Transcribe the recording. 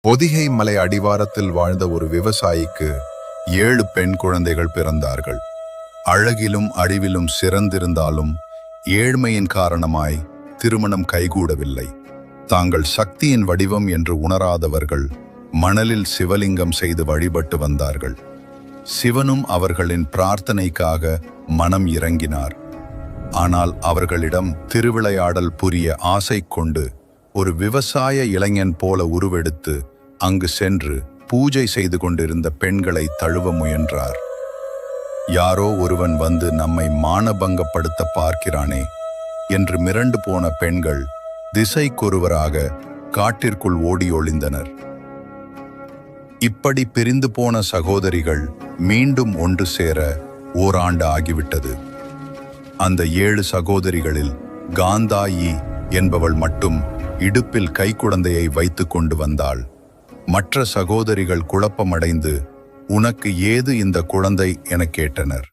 பொதிகை மலை அடிவாரத்தில் வாழ்ந்த ஒரு விவசாயிக்கு 7 பெண் குழந்தைகள் பிறந்தார்கள். அழகிலும் அறிவிலும் சிறந்திருந்தாலும் ஏழ்மையின் காரணமாய் திருமணம் கைகூடவில்லை. தாங்கள் சக்தியின் வடிவம் என்று உணராதவர்கள் மணலில் சிவலிங்கம் செய்து வழிபட்டு வந்தார்கள். சிவனும் அவர்களின் பிரார்த்தனைக்காக மனம் இறங்கினார். ஆனால் அவர்களிடம் திருவிளையாடல் புரிய ஆசை கொண்டு ஒரு விவசாய இளைஞன் போல உருவெடுத்து அங்கு சென்று பூஜை செய்து கொண்டிருந்த பெண்களை தழுவ முயன்றார். யாரோ ஒருவன் வந்து நம்மை மானபங்கப்படுத்த பார்க்கிறானே என்று மிரண்டு போன பெண்கள் திசைக்கொருவராக காட்டிற்குள் ஓடி ஒளிந்தனர். இப்படி பிரிந்து போன சகோதரிகள் மீண்டும் ஒன்று சேர ஓராண்டு ஆகிவிட்டது. அந்த 7 சகோதரிகளில் காந்தாயி என்பவள் மட்டும் இடுப்பில் கைக்குழந்தையை வைத்து கொண்டு வந்தாள். மற்ற சகோதரிகள் குழப்பமடைந்து, உனக்கு ஏது இந்த குழந்தை என கேட்டனர்.